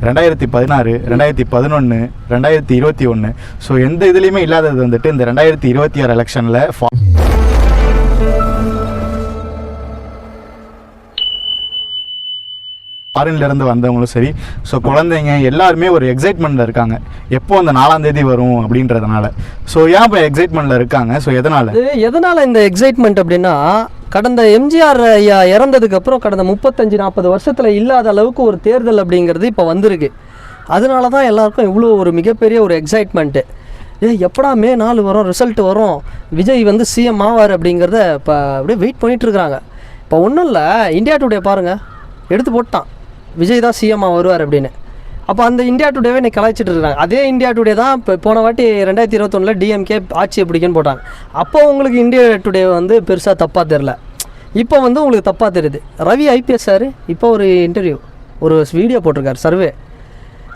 2016, 2011, 2021. So எந்த இதுலேயுமே இல்லாதது வந்துட்டு இந்த 2026 எலெக்ஷனில் ஃபாரின்லேருந்து வந்தவங்களும் சரி. ஸோ குழந்தைங்க எல்லாருமே ஒரு எக்ஸைட்மெண்ட்டில் இருக்காங்க, எப்போ அந்த 4ஆம் தேதி வரும் அப்படின்றதுனால. ஸோ ஏன் இப்போ எக்ஸைட்மெண்ட்டில் இருக்காங்க? ஸோ எதனால் இந்த எக்ஸைட்மெண்ட் அப்படின்னா, கடந்த எம்ஜிஆர் ஐயா இறந்ததுக்கப்புறம் கடந்த 35-40 வருஷத்தில் இல்லாத அளவுக்கு ஒரு தேர்தல் அப்படிங்கிறது இப்போ வந்திருக்கு. அதனால தான் எல்லாருக்கும் இவ்வளோ ஒரு மிகப்பெரிய ஒரு எக்ஸைட்மெண்ட்டு. எப்படா மே 4 வரும், ரிசல்ட் வரும், விஜய் வந்து சிஎம் ஆவார் அப்படிங்கிறத இப்போ அப்படியே வெயிட் பண்ணிகிட்ருக்குறாங்க. இப்போ ஒன்றும் இல்லை, இந்தியா டுடே பாருங்கள், எடுத்து போட்டான் விஜய் தான் சிஎம்மாக வருவார் அப்படின்னு. அப்போ அந்த இந்தியா டுடேவே இன்னைக்கு கலாய்ச்சிட்டு இருக்காங்க. அதே இந்தியா டுடே தான் இப்போ போன வாட்டி 2021 டிஎம்கே ஆட்சியை பிடிக்குன்னு போட்டாங்க. அப்போ உங்களுக்கு இந்தியா டுடே வந்து பெருசாக தப்பாக தெரில, இப்போ வந்து உங்களுக்கு தப்பாக தெரியுது. ரவி ஐபிஎஸ் சார் இப்போ ஒரு இன்டர்வியூ, ஒரு வீடியோ போட்டிருக்காரு, சர்வே.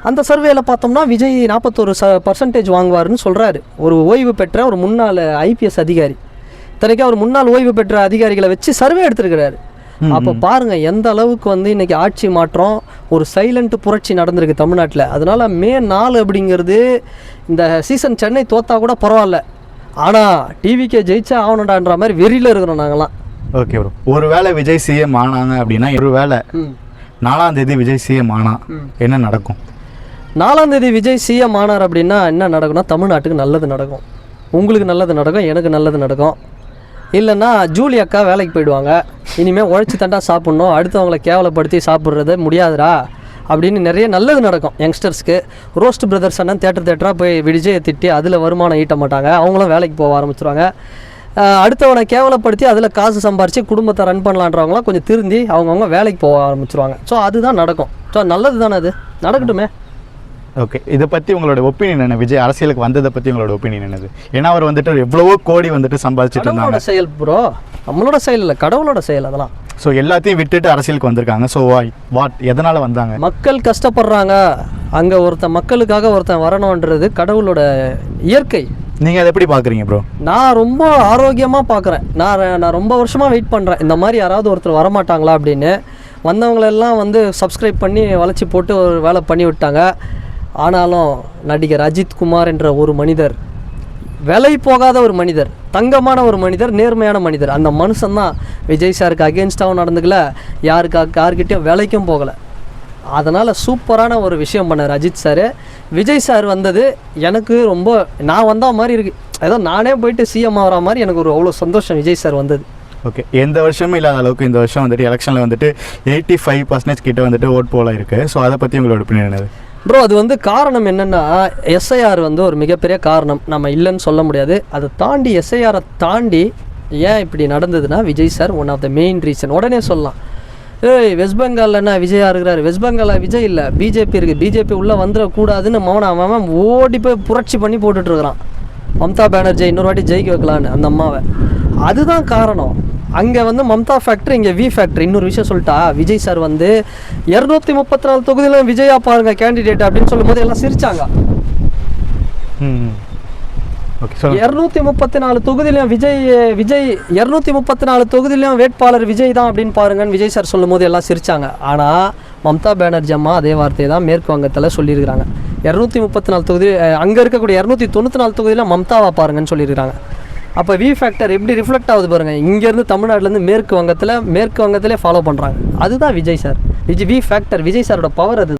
அந்த சர்வேயில் பார்த்தோம்னா விஜய் 41% வாங்குவார்னு சொல்கிறாரு. ஒரு ஓய்வு பெற்ற ஒரு முன்னாள் ஐபிஎஸ் அதிகாரி, இத்தனைக்கும் அவர் முன்னாள் ஓய்வு பெற்ற அதிகாரிகளை வச்சு சர்வே எடுத்துருக்கிறாரு. அப்போ பாருங்கள் எந்த அளவுக்கு வந்து இன்றைக்கி ஆட்சி மாற்றம், ஒரு சைலண்ட் புரட்சி நடந்திருக்கு தமிழ்நாட்டில். அதனால் மே 4 அப்படிங்கிறது இந்த சீசன் சென்னை தோத்தா கூட பரவாயில்ல, ஆனால் டிவிக்கே ஜெயிச்சா ஆகணுண்டான்ற மாதிரி வெறியில் இருக்கிறோம் நாங்களாம். ஓகே ப்ரோ, ஒரு வேளை விஜய் சிஎம் ஆனாங்க அப்படின்னா, ஒரு வேளை 4ஆம் தேதி விஜய் சிஎம் ஆனால் என்ன நடக்கும்? 4ஆம் தேதி விஜய் சிஎம் ஆனார் அப்படின்னா என்ன நடக்கும்னா, தமிழ்நாட்டுக்கு நல்லது நடக்கும், உங்களுக்கு நல்லது நடக்கும், எனக்கு நல்லது நடக்கும். இல்லைன்னா ஜூலி அக்கா வேலைக்கு போயிடுவாங்க, இனிமேல் உழைச்சி தண்டா சாப்பிட்ணும், அடுத்தவங்களை கேவலப்படுத்தி சாப்பிட்றது முடியாதுடா அப்படின்னு நிறைய நல்லது நடக்கும் யங்ஸ்டர்ஸ்க்கு. ரோஸ்ட் பிரதர்ஸ் அண்ணன் தேட்டராக போய் விஜயை திட்டி அதில் வருமானம் ஈட்ட மாட்டாங்க, அவங்களும் வேலைக்கு போக ஆரம்பிச்சிருவாங்க. அடுத்தவனை கேவலப்படுத்தி அதில் காசு சம்பாரித்து குடும்பத்தை ரன் பண்ணலான்றவங்களாம் கொஞ்சம் திருந்தி அவங்கவுங்க வேலைக்கு போக ஆரம்பிச்சிருவாங்க. ஸோ அதுதான் நடக்கும். ஸோ நல்லது தானே, அது நடக்கட்டுமே. ஓகே, இதை பற்றி உங்களோட ஒப்பீனியன் என்ன? விஜய் அரசியலுக்கு வந்ததை பற்றி உங்களோட ஒப்பீனியன் என்னது? ஏன்னா அவர் வந்துட்டு எவ்வளவோ கோடி வந்துட்டு சம்பாதிச்சுட்டு இருந்தாங்க. செயல் ப்ரோ, நம்மளோட செயல் இல்லை, கடவுளோட செயல் அதெல்லாம். ஸோ எல்லாத்தையும் விட்டுட்டு அரசியலுக்கு வந்திருக்காங்க. ஸோ எதனால் வந்தாங்க? மக்கள் கஷ்டப்படுறாங்க, அங்கே மக்களுக்காக ஒருத்தன் வரணுன்றது கடவுளோட இயற்கை. நீங்கள் அதை எப்படி பார்க்குறீங்க ப்ரோ? நான் ரொம்ப ஆரோக்கியமாக பார்க்குறேன். நான் ரொம்ப வருஷமாக வெயிட் பண்ணுறேன், இந்த மாதிரி யாராவது ஒருத்தர் வரமாட்டாங்களா அப்படின்னு. வந்தவங்களெல்லாம் வந்து சப்ஸ்கிரைப் பண்ணி வளைச்சி போட்டு ஒரு வேலை பண்ணி விட்டாங்க. ஆனாலும் நடிகர் அஜித் குமார் என்ற ஒரு மனிதர், விலை போகாத ஒரு மனிதர், தங்கமான ஒரு மனிதர், நேர்மையான மனிதர். அந்த மனுஷன்தான் விஜய் சாருக்கு அகேன்ஸ்டாகவும் நடந்துக்கல, யாருக்கிட்டையும் விலைக்கும் போகலை. அதனால் சூப்பரான ஒரு விஷயம் பண்ணார் அஜித் சார். விஜய் சார் வந்தது எனக்கு ரொம்ப, நான் வந்த மாதிரி இருக்குது, ஏதோ நானே போயிட்டு சிஎம் ஆகிற மாதிரி எனக்கு ஒரு அவ்வளோ சந்தோஷம் விஜய் சார் வந்தது. ஓகே, எந்த வருஷமும் இல்லாத அளவுக்கு இந்த வருஷம் வந்துட்டு எலெக்ஷனில் வந்துட்டு 85% கிட்ட வந்துட்டு ஓட் போல இருக்குது. ஸோ அதை பற்றி உங்களோட ஒப்பீனியன் என்னது ப்ரோ? அது வந்து காரணம் என்னென்னா, எஸ்ஐஆர் வந்து ஒரு மிகப்பெரிய காரணம், நம்ம இல்லைன்னு சொல்ல முடியாது. அதை தாண்டி எஸ்ஐஆரை தாண்டி ஏன் இப்படி நடந்ததுன்னா, Vijay sir one of the main reason. உடனே சொல்லலாம், வெஸ்ட் பெங்காலில் என்ன விஜயா இருக்கிறாரு, வெஸ்ட் பெங்காலில் விஜய் இல்லை பிஜேபி இருக்குது, பிஜேபி உள்ளே வந்துடக்கூடாதுன்னு அவன் ஓடி போய் புரட்சி பண்ணி போட்டுட்ருக்கிறான். மம்தா பானர்ஜி இன்னொரு வாட்டி ஜெயிக்க வைக்கலான்னு அந்த அம்மாவை. அதுதான் காரணம். அங்கே வந்து மம்தா ஃபேக்ட்ரி, இங்கே வி ஃபேக்ட்ரி. இன்னொரு விஷயம் சொல்லிட்டா, விஜய் சார் வந்து 234 தொகுதியிலும் விஜயா பாருங்க கேண்டிடேட் அப்படின்னு சொல்லும் போது எல்லாம் சிரிச்சாங்க. 234 தொகுதியிலும் விஜய் 234 தொகுதியிலும் வேட்பாளர் விஜய் தான் அப்படின்னு பாருங்கன்னு விஜய் சார் சொல்லும் போது எல்லாம் சிரிச்சாங்க. ஆனால் மம்தா பானர்ஜி அம்மா அதே வார்த்தையை தான் மேற்கு வங்கத்தில் சொல்லியிருக்கிறாங்க. 234 தொகுதி, அங்கே இருக்கக்கூடிய 294 தொகுதியில் மம்தாவா பாருங்கன்னு சொல்லியிருக்கிறாங்க. அப்போ வி ஃபேக்டர் எப்படி ரிஃப்ளெக்ட் ஆகுது பாருங்கள். இங்கேருந்து தமிழ்நாட்டிலேருந்து மேற்கு வங்கத்திலே ஃபாலோ பண்ணுறாங்க. அதுதான் Vijay sir, V factor, Vijay சாரோட பவர் அது.